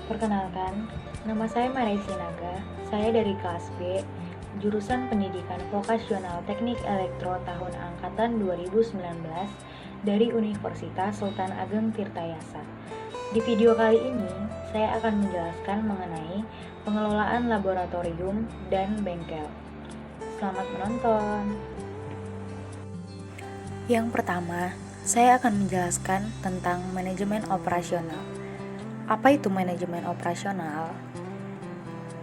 Perkenalkan, nama saya Marai Sinaga. Saya dari kelas B, jurusan Pendidikan Vokasional Teknik Elektro tahun angkatan 2019 dari Universitas Sultan Ageng Tirtayasa. Di video kali ini, saya akan menjelaskan mengenai pengelolaan laboratorium dan bengkel. Selamat menonton. Yang pertama, saya akan menjelaskan tentang manajemen operasional. Apa itu manajemen operasional?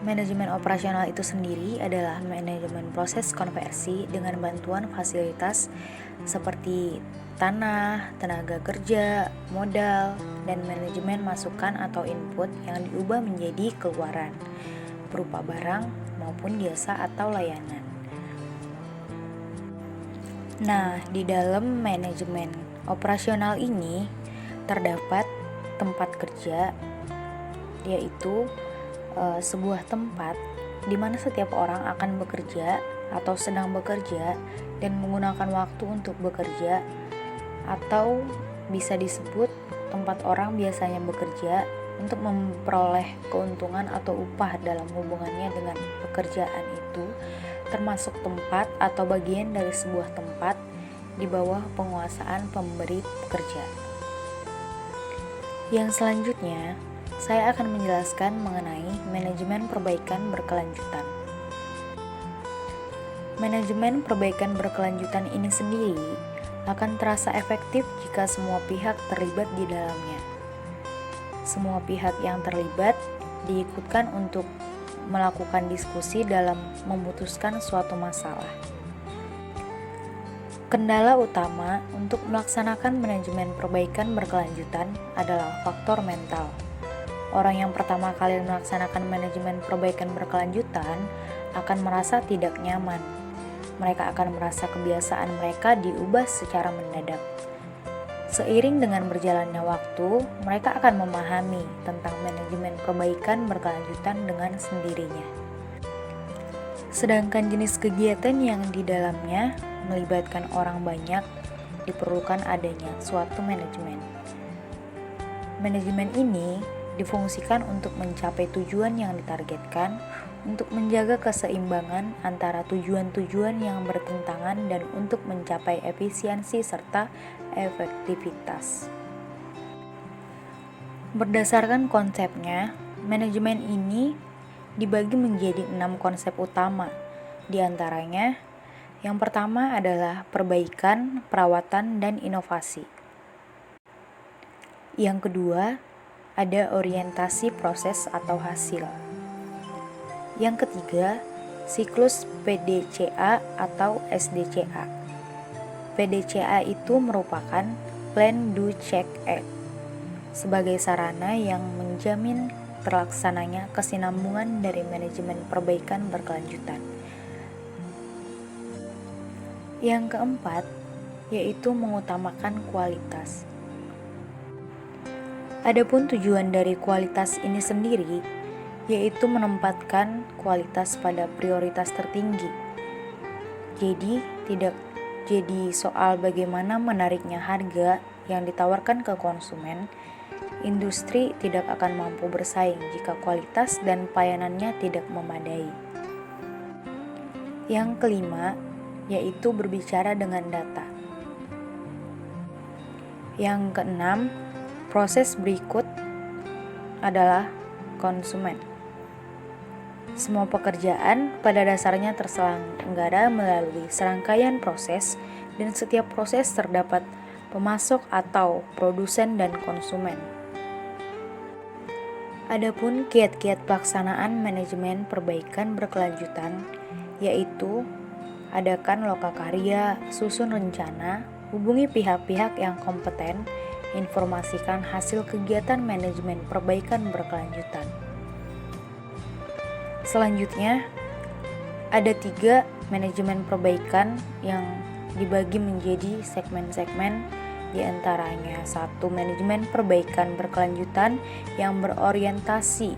Manajemen operasional itu sendiri adalah manajemen proses konversi dengan bantuan fasilitas seperti tanah, tenaga kerja, modal, dan manajemen masukan atau input yang diubah menjadi keluaran berupa barang maupun jasa atau layanan. Nah, di dalam manajemen operasional ini terdapat tempat kerja, yaitu sebuah tempat di mana setiap orang akan bekerja atau sedang bekerja dan menggunakan waktu untuk bekerja, atau bisa disebut tempat orang biasanya bekerja untuk memperoleh keuntungan atau upah dalam hubungannya dengan pekerjaan itu, termasuk tempat atau bagian dari sebuah tempat di bawah penguasaan pemberi pekerja. Yang selanjutnya, saya akan menjelaskan mengenai manajemen perbaikan berkelanjutan. Manajemen perbaikan berkelanjutan ini sendiri akan terasa efektif jika semua pihak terlibat di dalamnya. Semua pihak yang terlibat diikutkan untuk melakukan diskusi dalam memutuskan suatu masalah. Kendala utama untuk melaksanakan manajemen perbaikan berkelanjutan adalah faktor mental. Orang yang pertama kali melaksanakan manajemen perbaikan berkelanjutan akan merasa tidak nyaman. Mereka akan merasa kebiasaan mereka diubah secara mendadak. Seiring dengan berjalannya waktu, mereka akan memahami tentang manajemen perbaikan berkelanjutan dengan sendirinya. Sedangkan jenis kegiatan yang di dalamnya melibatkan orang banyak, diperlukan adanya suatu manajemen. Manajemen ini difungsikan untuk mencapai tujuan yang ditargetkan, untuk menjaga keseimbangan antara tujuan-tujuan yang bertentangan dan untuk mencapai efisiensi serta efektivitas. Berdasarkan konsepnya, manajemen ini dibagi menjadi 6 konsep utama. Di antaranya, yang pertama adalah perbaikan, perawatan, dan inovasi. Yang kedua, ada orientasi proses atau hasil. Yang ketiga, siklus PDCA atau SDCA. PDCA itu merupakan Plan, Do, Check, Act, sebagai sarana yang menjamin terlaksananya kesinambungan dari manajemen perbaikan berkelanjutan. Yang keempat, yaitu mengutamakan kualitas. Adapun tujuan dari kualitas ini sendiri, yaitu menempatkan kualitas pada prioritas tertinggi. Jadi, tidak jadi soal bagaimana menariknya harga yang ditawarkan ke konsumen. Industri tidak akan mampu bersaing jika kualitas dan pelayanannya tidak memadai. Yang kelima, yaitu berbicara dengan data. Yang keenam, proses berikut adalah konsumen. Semua pekerjaan pada dasarnya terselenggara melalui serangkaian proses, dan setiap proses terdapat pemasok atau produsen dan konsumen. Adapun kiat-kiat pelaksanaan manajemen perbaikan berkelanjutan, yaitu adakan lokakarya, susun rencana, hubungi pihak-pihak yang kompeten, informasikan hasil kegiatan manajemen perbaikan berkelanjutan. Selanjutnya, ada 3 manajemen perbaikan yang dibagi menjadi segmen-segmen, di antaranya 1. Manajemen perbaikan berkelanjutan yang berorientasi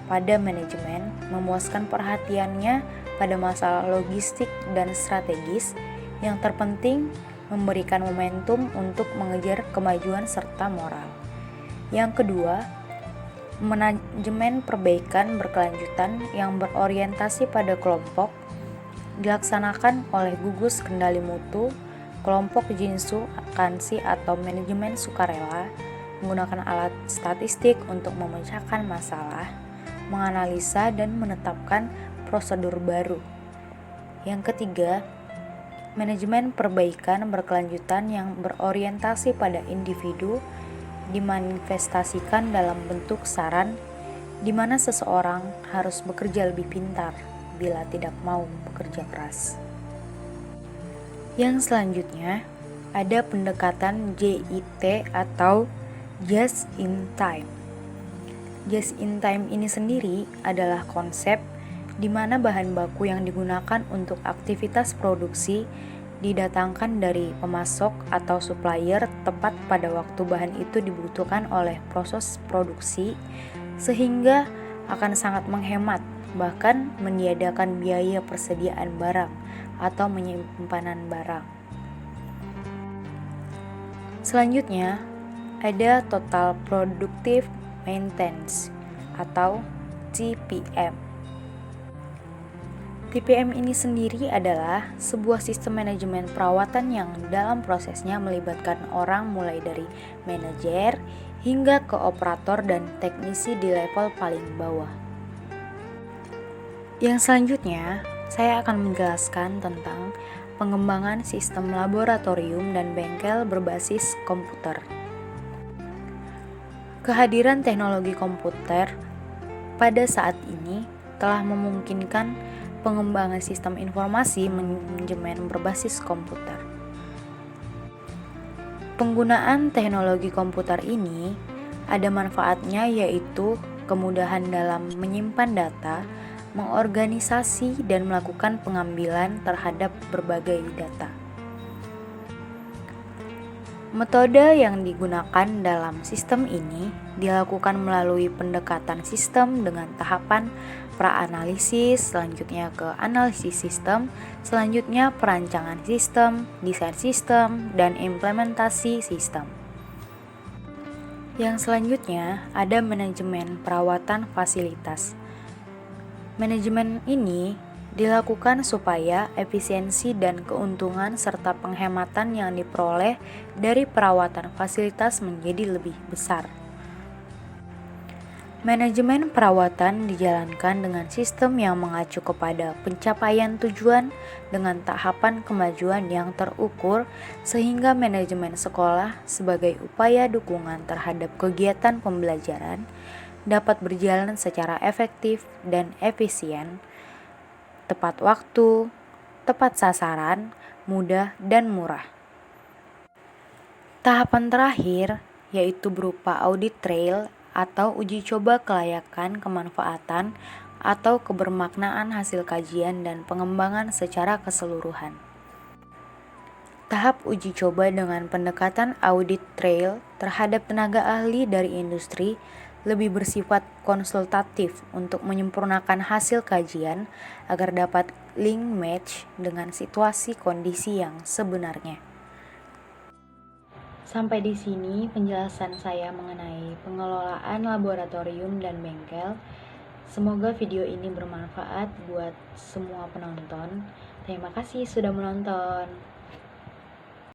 pada manajemen, memuaskan perhatiannya pada masalah logistik dan strategis. Yang terpenting, memberikan momentum untuk mengejar kemajuan serta moral. Yang kedua, Manajemen perbaikan berkelanjutan yang berorientasi pada kelompok dilaksanakan oleh gugus kendali mutu, kelompok Jinsu, Kansi atau manajemen sukarela menggunakan alat statistik untuk memecahkan masalah, menganalisa dan menetapkan prosedur baru. Yang ketiga, manajemen perbaikan berkelanjutan yang berorientasi pada individu dimanifestasikan dalam bentuk saran di mana seseorang harus bekerja lebih pintar bila tidak mau bekerja keras. Yang selanjutnya, ada pendekatan JIT atau Just in Time. Just in Time ini sendiri adalah konsep di mana bahan baku yang digunakan untuk aktivitas produksi didatangkan dari pemasok atau supplier tepat pada waktu bahan itu dibutuhkan oleh proses produksi, sehingga akan sangat menghemat, bahkan meniadakan biaya persediaan barang atau penyimpanan barang. Selanjutnya, ada Total Productive Maintenance atau TPM. TPM ini sendiri adalah sebuah sistem manajemen perawatan yang dalam prosesnya melibatkan orang mulai dari manajer hingga ke operator dan teknisi di level paling bawah. Yang selanjutnya, saya akan menjelaskan tentang pengembangan sistem laboratorium dan bengkel berbasis komputer. Kehadiran teknologi komputer pada saat ini telah memungkinkan pengembangan sistem informasi manajemen berbasis komputer. Penggunaan teknologi komputer ini ada manfaatnya, yaitu kemudahan dalam menyimpan data, mengorganisasi dan melakukan pengambilan terhadap berbagai data. Metode yang digunakan dalam sistem ini dilakukan melalui pendekatan sistem dengan tahapan pra-analisis, selanjutnya ke analisis sistem, selanjutnya perancangan sistem, desain sistem, dan implementasi sistem. Yang selanjutnya ada manajemen perawatan fasilitas. Manajemen ini dilakukan supaya efisiensi dan keuntungan serta penghematan yang diperoleh dari perawatan fasilitas menjadi lebih besar. Manajemen perawatan dijalankan dengan sistem yang mengacu kepada pencapaian tujuan dengan tahapan kemajuan yang terukur, sehingga manajemen sekolah sebagai upaya dukungan terhadap kegiatan pembelajaran dapat berjalan secara efektif dan efisien, tepat waktu, tepat sasaran, mudah, dan murah. Tahapan terakhir yaitu berupa audit trail atau uji coba kelayakan, kemanfaatan, atau kebermaknaan hasil kajian dan pengembangan secara keseluruhan. Tahap uji coba dengan pendekatan audit trail terhadap tenaga ahli dari industri lebih bersifat konsultatif untuk menyempurnakan hasil kajian agar dapat link match dengan situasi kondisi yang sebenarnya. Sampai di sini penjelasan saya mengenai pengelolaan laboratorium dan bengkel. Semoga video ini bermanfaat buat semua penonton. Terima kasih sudah menonton.